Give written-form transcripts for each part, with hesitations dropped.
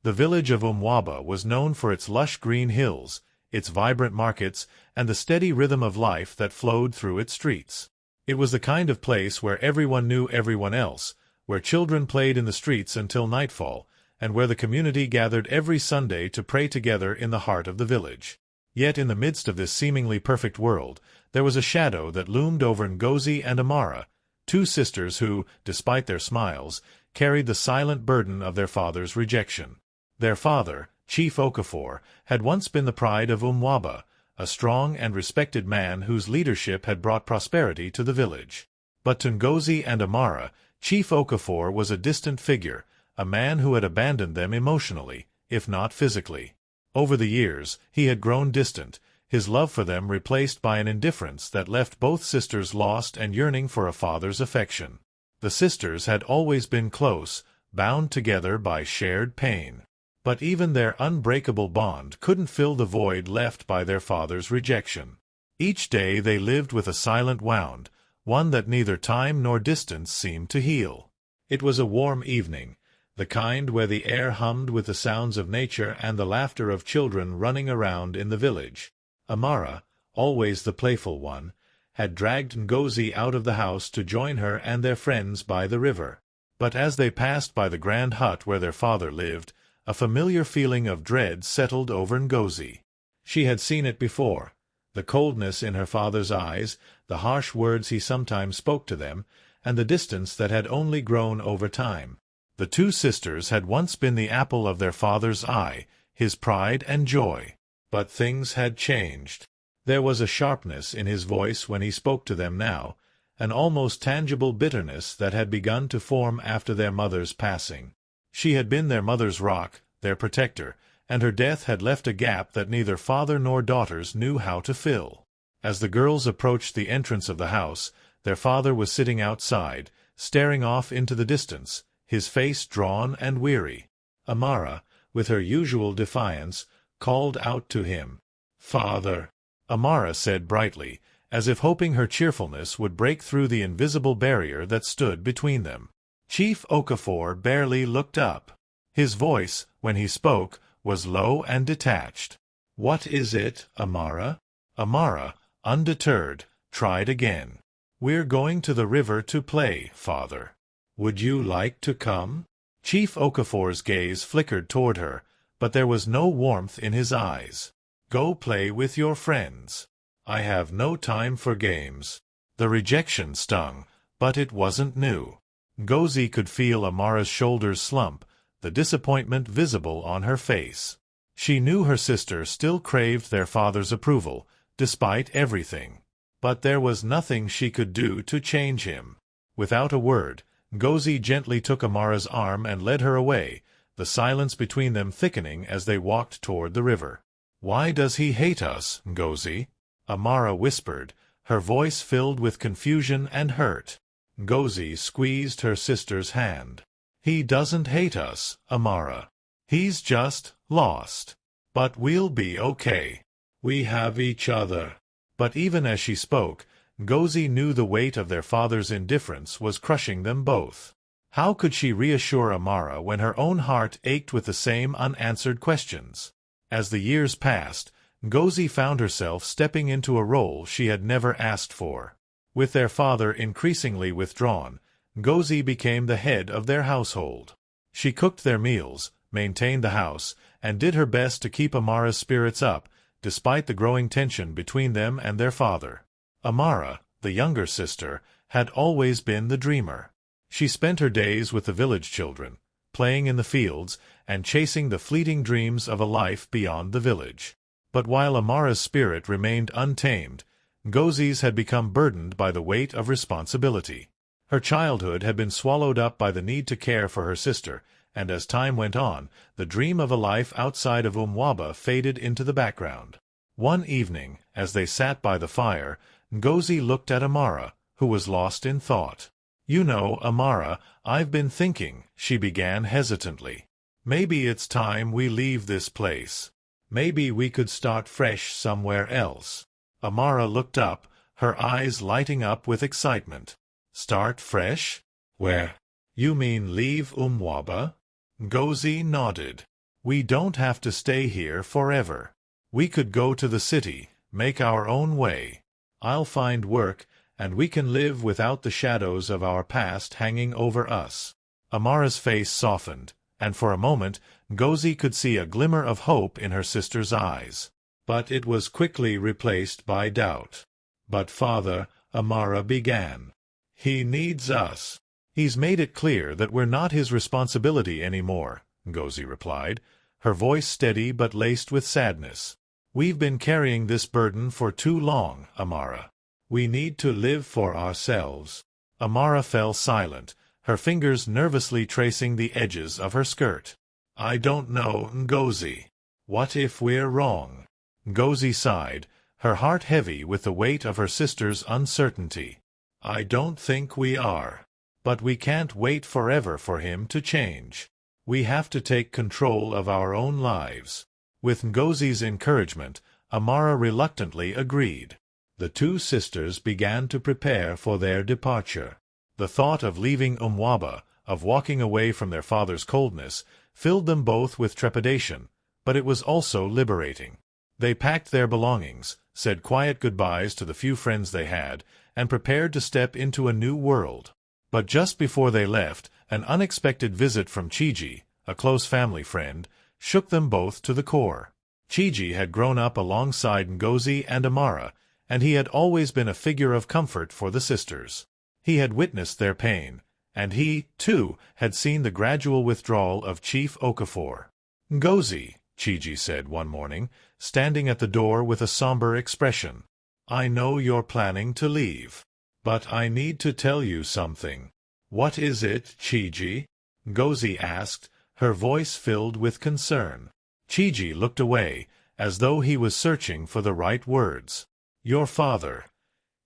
The village of Umwaba was known for its lush green hills, its vibrant markets, and the steady rhythm of life that flowed through its streets. It was the kind of place where everyone knew everyone else, where children played in the streets until nightfall, and where the community gathered every Sunday to pray together in the heart of the village. Yet in the midst of this seemingly perfect world, there was a shadow that loomed over Ngozi and Amara, two sisters who, despite their smiles, carried the silent burden of their father's rejection. Their father, Chief Okafor, had once been the pride of Umwaba, a strong and respected man whose leadership had brought prosperity to the village. But to Ngozi and Amara, Chief Okafor was a distant figure, a man who had abandoned them emotionally, if not physically. Over the years, he had grown distant, his love for them replaced by an indifference that left both sisters lost and yearning for a father's affection. The sisters had always been close, bound together by shared pain. But even their unbreakable bond couldn't fill the void left by their father's rejection. Each day they lived with a silent wound, one that neither time nor distance seemed to heal. It was a warm evening, the kind where the air hummed with the sounds of nature and the laughter of children running around in the village. Amara, always the playful one, had dragged Ngozi out of the house to join her and their friends by the river. But as they passed by the grand hut where their father lived, a familiar feeling of dread settled over Ngozi. She had seen it before, the coldness in her father's eyes, the harsh words he sometimes spoke to them, and the distance that had only grown over time. The two sisters had once been the apple of their father's eye, his pride and joy. But things had changed. There was a sharpness in his voice when he spoke to them now, an almost tangible bitterness that had begun to form after their mother's passing. She had been their mother's rock, their protector, and her death had left a gap that neither father nor daughters knew how to fill. As the girls approached the entrance of the house, their father was sitting outside, staring off into the distance, his face drawn and weary. Amara, with her usual defiance, called out to him. "Father," Amara said brightly, as if hoping her cheerfulness would break through the invisible barrier that stood between them. Chief Okafor barely looked up. His voice, when he spoke, was low and detached. "What is it, Amara?" Amara, undeterred, tried again. "We're going to the river to play, father. Would you like to come?" Chief Okafor's gaze flickered toward her, but there was no warmth in his eyes. "Go play with your friends. I have no time for games." The rejection stung, but it wasn't new. Ngozi could feel Amara's shoulders slump, the disappointment visible on her face. She knew her sister still craved their father's approval, despite everything. But there was nothing she could do to change him. Without a word, Ngozi gently took Amara's arm and led her away, the silence between them thickening as they walked toward the river. "Why does he hate us, Ngozi?" Amara whispered, her voice filled with confusion and hurt. Ngozi squeezed her sister's hand. "He doesn't hate us, Amara. He's just lost. But we'll be okay. We have each other." But even as she spoke, Ngozi knew the weight of their father's indifference was crushing them both. How could she reassure Amara when her own heart ached with the same unanswered questions? As the years passed, Ngozi found herself stepping into a role she had never asked for. With their father increasingly withdrawn, Ngozi became the head of their household. She cooked their meals, maintained the house, and did her best to keep Amara's spirits up, despite the growing tension between them and their father. Amara, the younger sister, had always been the dreamer. She spent her days with the village children, playing in the fields, and chasing the fleeting dreams of a life beyond the village. But while Amara's spirit remained untamed, Ngozi's had become burdened by the weight of responsibility. Her childhood had been swallowed up by the need to care for her sister, and as time went on, the dream of a life outside of Umwaba faded into the background. One evening, as they sat by the fire, Ngozi looked at Amara, who was lost in thought. "You know, Amara, I've been thinking," she began hesitantly. "Maybe it's time we leave this place. Maybe we could start fresh somewhere else." Amara looked up, her eyes lighting up with excitement. "Start fresh? Where? You mean leave Umwaba?" Ngozi nodded. We don't have to stay here forever. We could go to the city, make our own way. I'll find work, and we can live without the shadows of our past hanging over us." Amara's face softened, and for a moment Ngozi could see a glimmer of hope in her sister's eyes. But it was quickly replaced by doubt. "But father," Amara began. "He needs us." "He's made it clear that we're not his responsibility anymore," Ngozi replied, her voice steady but laced with sadness. "We've been carrying this burden for too long, Amara. We need to live for ourselves." Amara fell silent, her fingers nervously tracing the edges of her skirt. "I don't know, Ngozi. What if we're wrong?" Ngozi sighed, her heart heavy with the weight of her sister's uncertainty. "I don't think we are. But we can't wait forever for him to change. We have to take control of our own lives." With Ngozi's encouragement, Amara reluctantly agreed. The two sisters began to prepare for their departure. The thought of leaving Umwaba, of walking away from their father's coldness, filled them both with trepidation, but it was also liberating. They packed their belongings, said quiet goodbyes to the few friends they had, and prepared to step into a new world. But just before they left, an unexpected visit from Chiji, a close family friend, shook them both to the core. Chiji had grown up alongside Ngozi and Amara, and he had always been a figure of comfort for the sisters. He had witnessed their pain, and he, too, had seen the gradual withdrawal of Chief Okafor. "Ngozi," Chiji said one morning, standing at the door with a somber expression, "I know you're planning to leave. But I need to tell you something." "What is it, Chiji?" Ngozi asked, her voice filled with concern. Chiji looked away, as though he was searching for the right words. "Your father.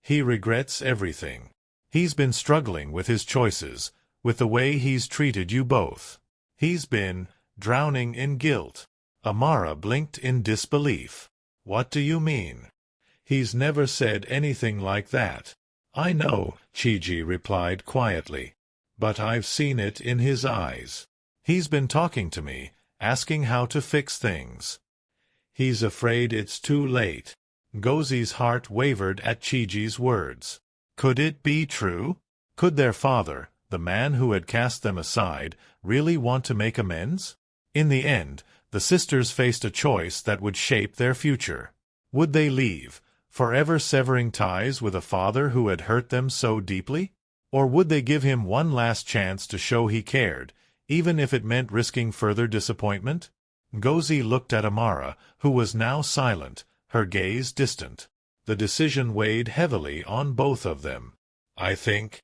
He regrets everything. He's been struggling with his choices, with the way he's treated you both. He's been drowning in guilt." Amara blinked in disbelief. "What do you mean?" "He's never said anything like that." "I know," Chiji replied quietly. "But I've seen it in his eyes. He's been talking to me, asking how to fix things. He's afraid it's too late." Ngozi's heart wavered at Chiji's words. Could it be true? Could their father, the man who had cast them aside, really want to make amends? In the end, the sisters faced a choice that would shape their future. Would they leave, forever severing ties with a father who had hurt them so deeply? Or would they give him one last chance to show he cared, even if it meant risking further disappointment? Ngozi looked at Amara, who was now silent, her gaze distant. The decision weighed heavily on both of them. I think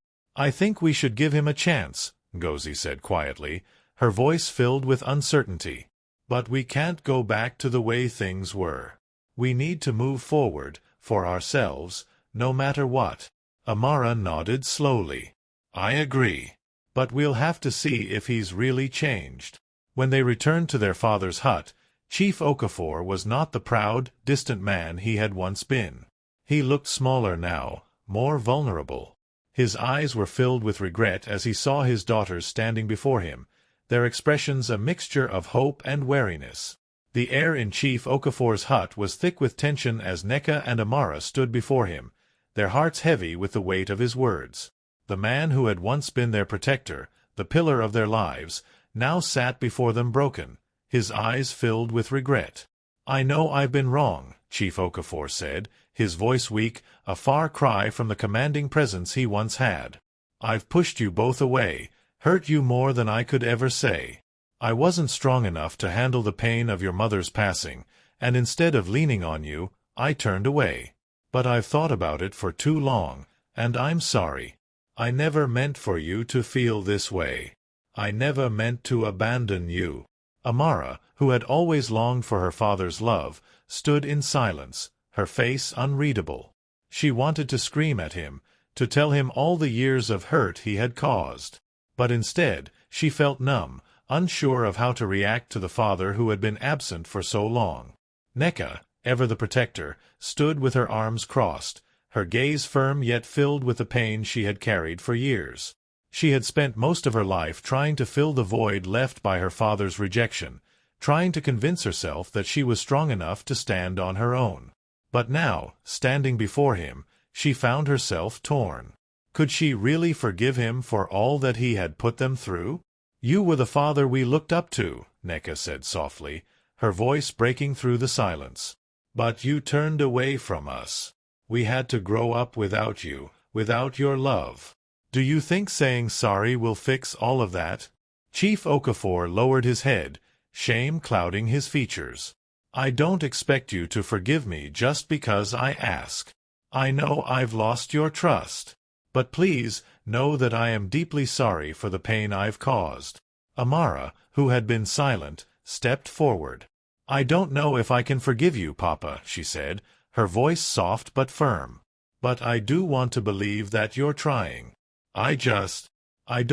we should give him a chance," Ngozi said quietly, her voice filled with uncertainty. "But we can't go back to the way things were. We need to move forward, for ourselves, no matter what." Amara nodded slowly. "I agree. But we'll have to see if he's really changed." When they returned to their father's hut, Chief Okafor was not the proud, distant man he had once been. He looked smaller now, more vulnerable. His eyes were filled with regret as he saw his daughters standing before him, their expressions a mixture of hope and wariness. The air in Chief Okafor's hut was thick with tension as Neka and Amara stood before him, their hearts heavy with the weight of his words. The man who had once been their protector, the pillar of their lives, now sat before them broken, his eyes filled with regret. "I know I've been wrong," Chief Okafor said, his voice weak, a far cry from the commanding presence he once had. "I've pushed you both away, hurt you more than I could ever say. I wasn't strong enough to handle the pain of your mother's passing, and instead of leaning on you, I turned away. But I've thought about it for too long, and I'm sorry. I never meant for you to feel this way. I never meant to abandon you." Amara, who had always longed for her father's love, stood in silence, her face unreadable. She wanted to scream at him, to tell him all the years of hurt he had caused. But instead, she felt numb, unsure of how to react to the father who had been absent for so long. Neka, ever the protector, stood with her arms crossed, her gaze firm yet filled with the pain she had carried for years. She had spent most of her life trying to fill the void left by her father's rejection, trying to convince herself that she was strong enough to stand on her own. But now, standing before him, she found herself torn. Could she really forgive him for all that he had put them through? "You were the father we looked up to," Neka said softly, her voice breaking through the silence. "But you turned away from us. We had to grow up without you, without your love. Do you think saying sorry will fix all of that?" Chief Okafor lowered his head, shame clouding his features. "I don't expect you to forgive me just because I ask. I know I've lost your trust. But please, know that I am deeply sorry for the pain I've caused." Amara, who had been silent, stepped forward. "I don't know if I can forgive you, Papa," she said, her voice soft but firm. "But I do want to believe that you're trying. I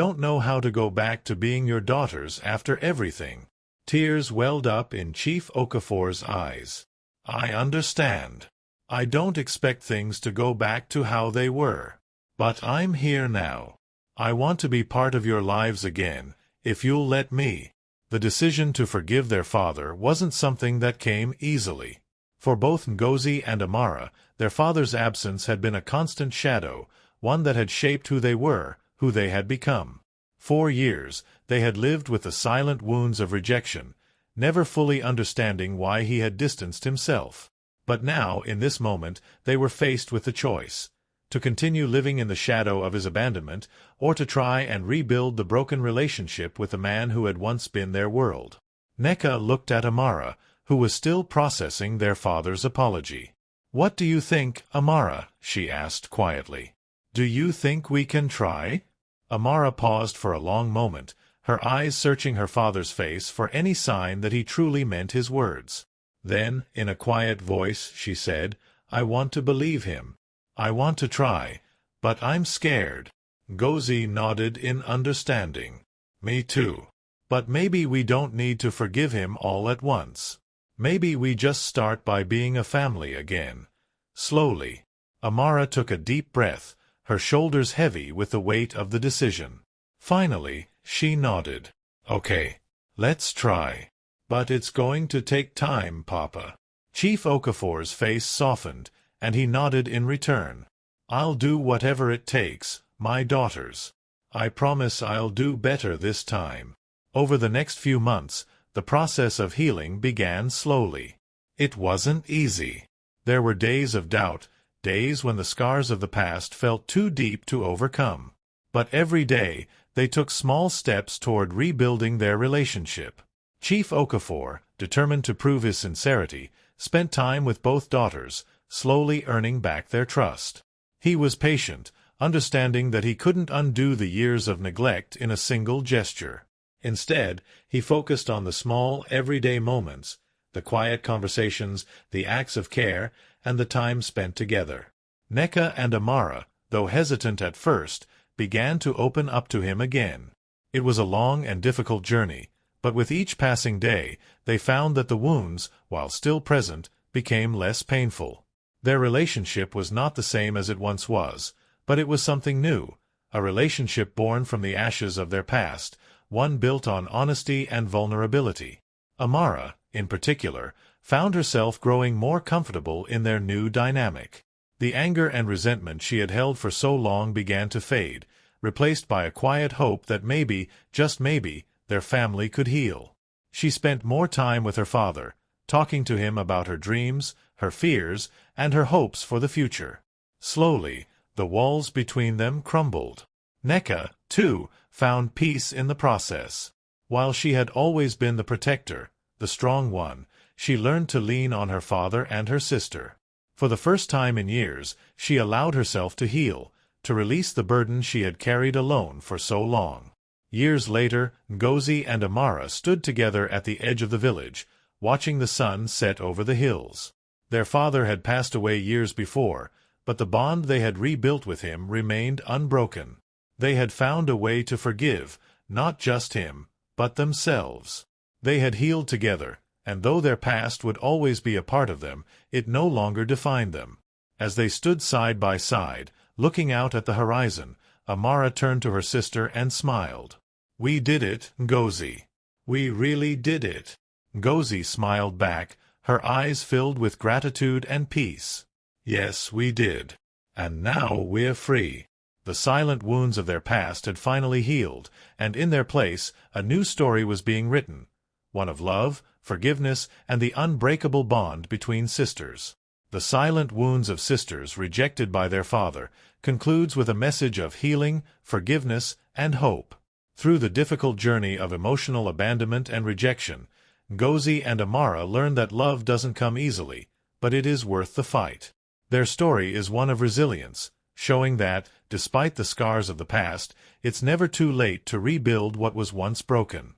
don't know how to go back to being your daughters after everything." Tears welled up in Chief Okafor's eyes. "I understand. I don't expect things to go back to how they were. But I'm here now. I want to be part of your lives again, if you'll let me." The decision to forgive their father wasn't something that came easily. For both Ngozi and Amara, their father's absence had been a constant shadow, one that had shaped who they were, who they had become. 4 years, they had lived with the silent wounds of rejection, never fully understanding why he had distanced himself. But now, in this moment, they were faced with the choice: to continue living in the shadow of his abandonment, or to try and rebuild the broken relationship with the man who had once been their world. Neka looked at Amara, who was still processing their father's apology. "What do you think, Amara?" she asked quietly. "Do you think we can try?" Amara paused for a long moment, her eyes searching her father's face for any sign that he truly meant his words. Then, in a quiet voice, she said, "I want to believe him. I want to try, but I'm scared." Ngozi nodded in understanding. "Me too. But maybe we don't need to forgive him all at once. Maybe we just start by being a family again." Slowly, Amara took a deep breath, her shoulders heavy with the weight of the decision. Finally, she nodded. "Okay, let's try. But it's going to take time, Papa." Chief Okafor's face softened, and he nodded in return. "I'll do whatever it takes, my daughters. I promise I'll do better this time." Over the next few months, the process of healing began slowly. It wasn't easy. There were days of doubt, days when the scars of the past felt too deep to overcome. But every day, they took small steps toward rebuilding their relationship. Chief Okafor, determined to prove his sincerity, spent time with both daughters, slowly earning back their trust. He was patient, understanding that he couldn't undo the years of neglect in a single gesture. Instead, he focused on the small, everyday moments, the quiet conversations, the acts of care, and the time spent together. Neka and Amara, though hesitant at first, began to open up to him again. It was a long and difficult journey, but with each passing day, they found that the wounds, while still present, became less painful. Their relationship was not the same as it once was, but it was something new, a relationship born from the ashes of their past, one built on honesty and vulnerability. Amara, in particular, found herself growing more comfortable in their new dynamic. The anger and resentment she had held for so long began to fade, replaced by a quiet hope that maybe, just maybe, their family could heal. She spent more time with her father, talking to him about her dreams, her fears, and her hopes for the future. Slowly, the walls between them crumbled. Neka, too, found peace in the process. While she had always been the protector, the strong one, she learned to lean on her father and her sister. For the first time in years, she allowed herself to heal, to release the burden she had carried alone for so long. Years later, Ngozi and Amara stood together at the edge of the village, watching the sun set over the hills. Their father had passed away years before, but the bond they had rebuilt with him remained unbroken. They had found a way to forgive, not just him, but themselves. They had healed together, and though their past would always be a part of them, it no longer defined them. As they stood side by side, looking out at the horizon, Amara turned to her sister and smiled. "We did it, Ngozi. We really did it." Ngozi smiled back, her eyes filled with gratitude and peace. Yes, we did. And now we're free. The silent wounds of their past had finally healed, and in their place, a new story was being written. One of love, forgiveness, and the unbreakable bond between sisters. The silent wounds of sisters rejected by their father concludes with a message of healing, forgiveness, and hope. Through the difficult journey of emotional abandonment and rejection, Ngozi and Amara learn that love doesn't come easily, but it is worth the fight. Their story is one of resilience, showing that, despite the scars of the past, it's never too late to rebuild what was once broken.